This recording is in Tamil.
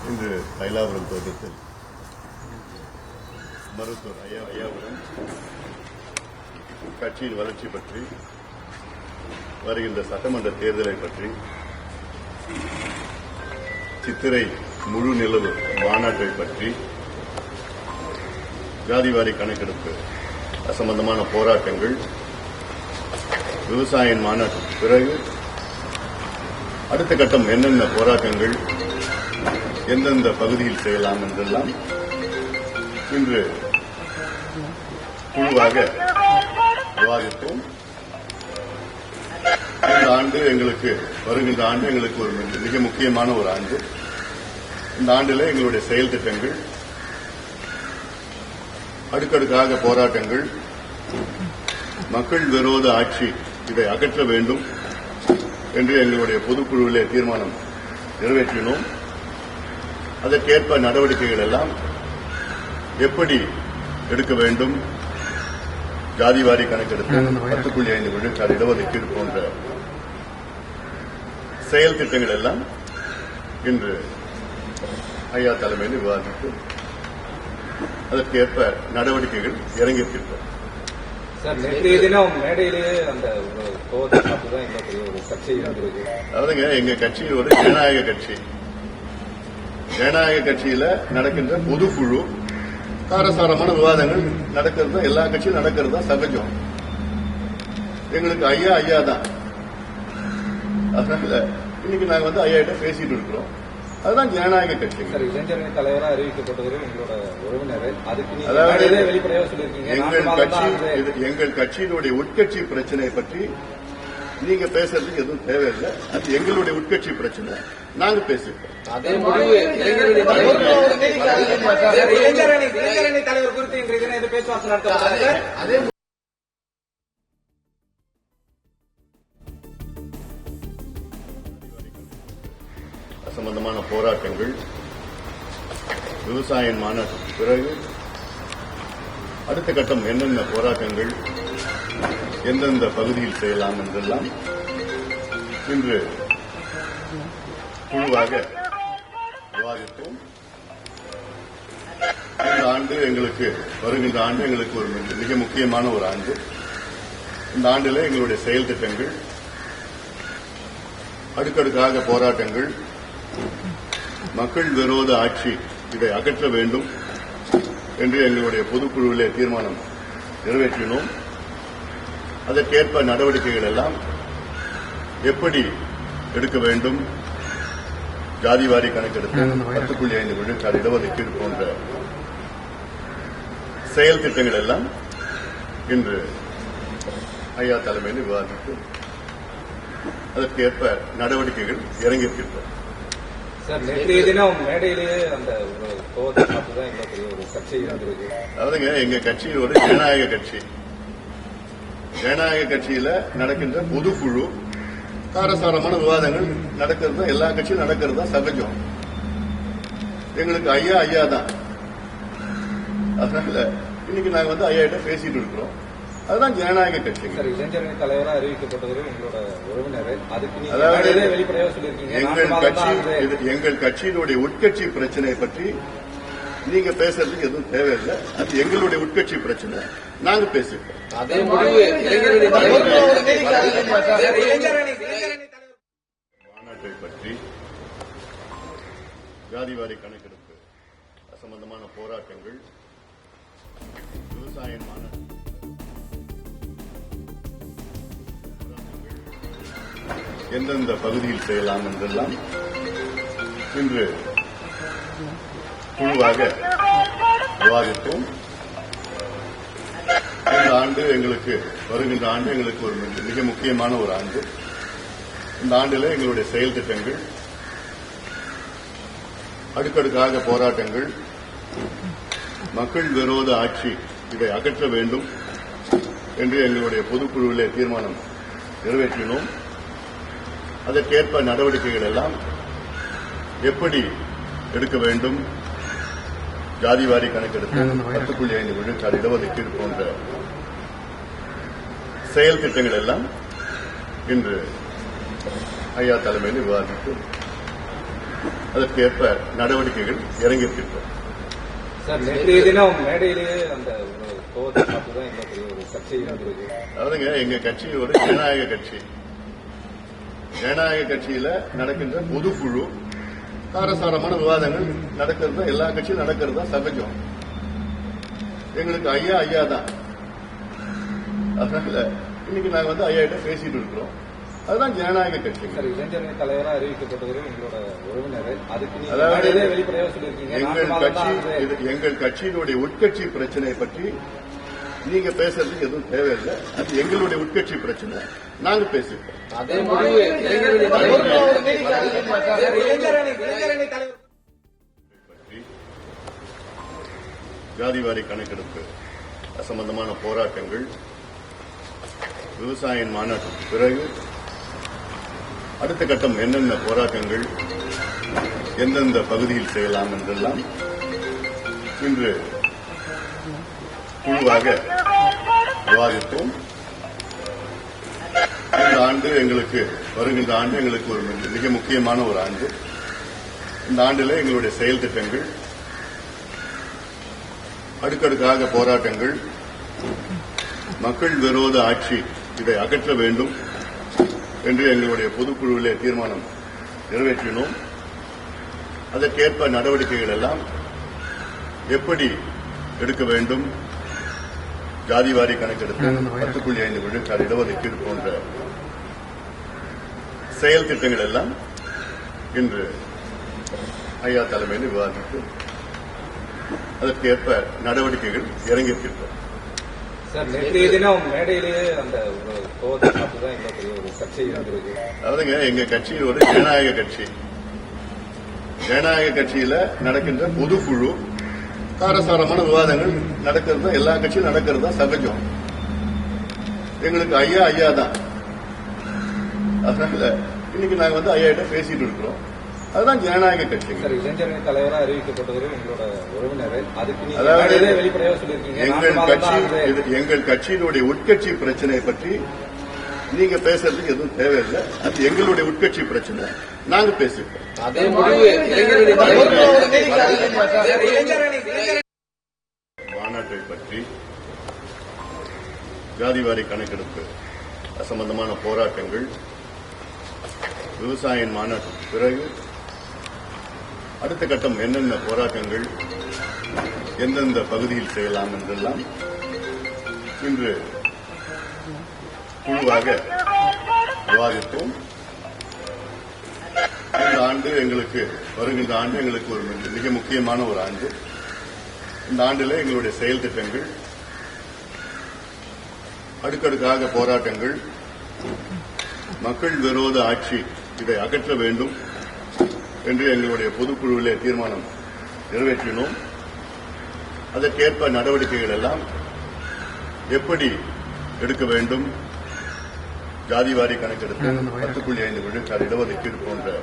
இன்று தைலாபுரம் தோட்டத்தில் மருத்துவர் ஐயாவுடன் கட்சியின் வளர்ச்சி பற்றி, வருகின்ற சட்டமன்ற தேர்தலை பற்றி, சித்திரை முழு நிலவு மாநாட்டை பற்றி, ஜாதிவாரி கணக்கெடுப்பு சம்பந்தமான போராட்டங்கள், விவசாய மாநாட்டுக்கு பிறகு அடுத்த கட்டம் என்னென்ன போராட்டங்கள் எந்தெந்த பகுதியில் செய்யலாம் என்றெல்லாம் இன்று குழுவாக விவாதித்தோம். இந்த ஆண்டு எங்களுக்கு, வருகின்ற ஆண்டு எங்களுக்கு ஒரு மிக முக்கியமான ஒரு ஆண்டு. இந்த ஆண்டில் எங்களுடைய செயல் திட்டங்கள், அடுக்கடுக்காக போராட்டங்கள், மக்கள் விரோத ஆட்சி, இதை அகற்ற வேண்டும் என்று எங்களுடைய பொதுக்குழுவிலே தீர்மானம் நிறைவேற்றினோம். அதற்கேற்ப நடவடிக்கைகள் எல்லாம் எப்படி எடுக்க வேண்டும், ஜாதிவாரி கணக்கெடுப்பு, 10.5 விழுக்காடு இடஒதுக்கீடு போன்ற செயல் திட்டங்கள் எல்லாம் இன்று ஐயா தலைமையில் விவாதித்து அதற்கேற்ப நடவடிக்கைகள் இறங்கியிருக்கின்றன. சார், நேற்றைய தினம் மேடையிலேயே அந்த ஒரு கோவத்தை பார்த்துதான் எங்களுக்கு ஒரு சர்ச்சை இருந்திருக்கு. அதாவதுங்க, எங்க கட்சி ஒரு ஜனநாயக கட்சி. ஜனநாயக கட்சியில நடக்கின்ற பொதுக்குழு காரசாரமான விவாதங்கள் நடக்கிறது, எல்லா கட்சியும் நடக்கிறது தான் சகஜம். எங்களுக்கு ஐயா தான். அதனால இன்னைக்கு நாங்க ஐயா கிட்ட பேசிட்டு இருக்கிறோம். அதுதான் ஜனநாயக கட்சி. இளைஞரணி தலைவராக அறிவிக்கப்பட்டவர் உங்களோட உறவினர். அதுக்கு வெளிப்படையாக சொல்லியிருக்கீங்க. எங்கள் கட்சியினுடைய உட்கட்சி பிரச்சனையை பற்றி நீங்க பேசுறதுக்கு எதுவும் தேவையில்லை. அது எங்களுடைய உட்கட்சி பிரச்சனை, நாங்க பேசிருக்கோம். அதே முடிவு இளைஞரணி தலைவர் குறித்து இன்றைய தினம் எது பேச்சுவார்த்தை நடத்த சம்பந்தமான போராட்டங்கள், விவசாய மாநாட்டுக்கு பிறகு அடுத்த கட்டம் என்னென்ன போராட்டங்கள் எந்தெந்த பகுதியில் செய்யலாம் என்றெல்லாம் இன்று குழுவாக விவாதித்தோம். இந்த ஆண்டு எங்களுக்கு, வருகின்ற ஆண்டு எங்களுக்கு ஒரு மிக முக்கியமான ஒரு ஆண்டு. இந்த ஆண்டில் எங்களுடைய செயல் திட்டங்கள், அடுக்கடுக்காக போராட்டங்கள், மக்கள் விரோத ஆட்சி, இதை அகற்ற வேண்டும் என்று எங்களுடைய பொதுக்குழுவிலே தீர்மானம் நிறைவேற்றினோம். அதற்கேற்ப நடவடிக்கைகள் எல்லாம் எப்படி எடுக்க வேண்டும், ஜாதிவாரி கணக்கெடுப்பு, 10.5 விழுக்காடு இடஒதுக்கீடு போன்ற செயல் திட்டங்கள் எல்லாம் இன்று ஐயா தலைமையில் விவாதித்து அதற்கேற்ப நடவடிக்கைகள் இறங்கியிருக்கின்றன. சார், நேற்றைய தினம் மேடையிலேயே அந்த ஒரு கோவத்தை பார்த்துதான் எங்களுக்கு ஒரு சர்ச்சை இருந்திருக்கு. அதாவதுங்க, எங்க கட்சி ஒரு ஜனநாயக கட்சி. ஜனநாயக கட்சியில நடக்கின்ற பொதுக்குழு காரசாரமான விவாதங்கள் நடக்கிறது, எல்லா கட்சியும் நடக்கிறது தான் சகஜம். எங்களுக்கு ஐயா தான். அதனால இன்னைக்கு நாங்க ஐயா கிட்ட பேசிட்டு இருக்கிறோம். அதுதான் ஜனநாயக கட்சி. இளைஞரணி தலைவராக அறிவிக்கப்பட்டவர் உங்களோட உறவினர். அதுக்கு வெளிப்படையாக சொல்லியிருக்கீங்க. எங்கள் கட்சியினுடைய உட்கட்சி பிரச்சனையை பற்றி நீங்க பேசுறதுக்கு எதுவும் தேவையில்லை. அது எங்களுடைய உட்கட்சி பிரச்சனை, நாங்க பேசிருக்கோம். அதே முடிவு மாநாட்டை பற்றி, ஜாதிவாரி கணக்கெடுப்பு சம்பந்தமான போராட்டங்கள், விவசாய மாநாட்டு எந்தெந்த பகுதியில் செய்யலாம் என்றெல்லாம் இன்று குழுவாக விவாதித்தோம். இந்த ஆண்டு எங்களுக்கு, வருகின்ற ஆண்டு எங்களுக்கு ஒரு மிக முக்கியமான ஒரு ஆண்டு. இந்த ஆண்டில் எங்களுடைய செயல் திட்டங்கள், அடுக்கடுக்காக போராட்டங்கள், மக்கள் விரோத ஆட்சி, இதை அகற்ற வேண்டும் என்று எங்களுடைய பொதுக்குழுவிலே தீர்மானம் நிறைவேற்றினோம். அதற்கேற்ப நடவடிக்கைகள் எல்லாம் எப்படி எடுக்க வேண்டும், ஜாதிவாரி கணக்கெடுப்பு, 10.5 விழுக்காடு இடஒதுக்கீடு போன்ற செயல் திட்டங்கள் எல்லாம் இன்று ஐயா தலைமையில் விவாதித்து அதற்கேற்ப நடவடிக்கைகள் இறங்கியிருக்கின்றோம். சார் நேற்றைய தினம் மேடையிலேயே அந்த ஒரு கோவத்தை பார்த்து தான் இவ்வளவு பெரிய ஒரு சர்ச்சை வந்திருக்கு. அதாவதுங்க, எங்க கட்சி ஒரு ஜனநாயக கட்சி. ஜனநாயக கட்சியில நடக்கின்ற பொதுக்குழு காரசாரமான விவாதங்கள் நடக்கிறது, எல்லா கட்சியும் நடக்கிறது தான் சகஜம். எங்களுக்கு ஐயா ஐயா தான். அதனால இன்னைக்கு நாங்க வந்து ஐயா கிட்ட பேசிட்டு இருக்கிறோம். அதுதான் ஜனநாயக கட்சி. சார் இளைஞரணி தலைவராக அறிவிக்கப்பட்டவரும் உங்களோட உறவினர், அதுக்கு நீங்க அதாவது மேடையிலே வெளிப்படையாக சொல்லியிருக்கீங்க. எங்கள் கட்சியினுடைய உட்கட்சி பிரச்சனை பற்றி நீங்க பேசுறதுக்கு எதுவும் தேவையில்லை. அது எங்களுடைய உட்கட்சி பிரச்சனை, நாங்க பேசிப்போம். அதே முடிவு இளைஞரணி தலைவர் ஜாதிவாரி கணக்கெடுப்பு சம்பந்தமான போராட்டங்கள், விவசாயியின் மாநாட்டுக்கு பிறகு அடுத்த கட்டம் என்னென்ன போராட்டங்கள் எந்தெந்த பகுதியில் செய்யலாம் என்றெல்லாம் இன்று குழுவாக விவாதித்தோம். இந்த ஆண்டு எங்களுக்கு வருகின்ற ஆண்டு எங்களுக்கு ஒரு மிக முக்கியமான ஒரு ஆண்டு. இந்த ஆண்டில் எங்களுடைய செயல் திட்டங்கள், அடுக்கடுக்காக போராட்டங்கள், மக்கள் விரோத ஆட்சி இதை அகற்ற வேண்டும் என்று எங்களுடைய பொதுக்குழுவிலே தீர்மானம் நிறைவேற்றினோம். அதற்கேற்ப நடவடிக்கைகள் எல்லாம் எப்படி எடுக்க வேண்டும், ஜாதிவாரி கணக்கெடுப்பு, 10.5 விழுக்காடு இடஒதுக்கீடு போன்ற செயல் திட்டங்கள் எல்லாம் இன்று ஐயா தலைமையில் விவாதித்து அதற்கேற்ப நடவடிக்கைகள் இறங்கியிருக்கின்றோம். சார் நேற்றைய தினம் மேடையிலேயே அந்த ஒரு கோவத்தை பார்த்து தான் இவ்வளவு பெரிய ஒரு சர்ச்சை வந்திருக்கு. அதாவதுங்க, எங்க கட்சி ஒரு ஜனநாயக கட்சி. ஜனநாயக கட்சியில நடக்கின்ற பொதுக்குழு காரசாரமான விவாதங்கள் நடக்கிறது, எல்லா கட்சியும் நடக்கிறது தான் சகஜம். எங்களுக்கு ஐயா ஐயா தான். அதனால இன்னைக்கு நாங்க வந்து ஐயா கிட்ட பேசிட்டு இருக்கிறோம். அதுதான் ஜனநாயக கட்சி. சார் இளைஞரணி தலைவராக அறிவிக்கப்பட்டவரும் உங்களோட உறவினர், அதுக்கு நீங்க மேடையிலே வெளிப்படையாக சொல்லியிருக்கீங்க. எங்கள் கட்சியினுடைய உட்கட்சி பிரச்சனை பற்றி நீங்க பேசுறதுக்கு எதுவும் தேவையில்லை. அது எங்களுடைய உட்கட்சி பிரச்சனை, நாங்க பேசிப்போம். அதே முடிவு இளைஞரணி மாநாட்டை பற்றி, ஜாதிவாரி கணக்கெடுப்பு சம்பந்தமான போராட்டங்கள், விவசாயியின் மாநாட்டுக்கு பிறகு அடுத்த கட்டம் என்னென்ன போராட்டங்கள் எந்தெந்த பகுதியில் செய்யலாம் என்றெல்லாம் இன்று குழுவாக விவாதித்தோம். இந்த ஆண்டு எங்களுக்கு வருகின்ற ஆண்டு எங்களுக்கு ஒரு மிக முக்கியமான ஒரு ஆண்டு. இந்த ஆண்டில் எங்களுடைய செயல் திட்டங்கள், அடுக்கடுக்காக போராட்டங்கள், மக்கள் விரோத ஆட்சி இதை அகற்ற வேண்டும் என்று எங்களுடைய பொதுக்குழுவிலே தீர்மானம் நிறைவேற்றினோம். அதற்கேற்ப நடவடிக்கைகள் எல்லாம் எப்படி எடுக்க வேண்டும், ஜாதிவாரி கணக்கெடுப்பு, 10.5 விழுக்காடு இடஒதுக்கீடு போன்ற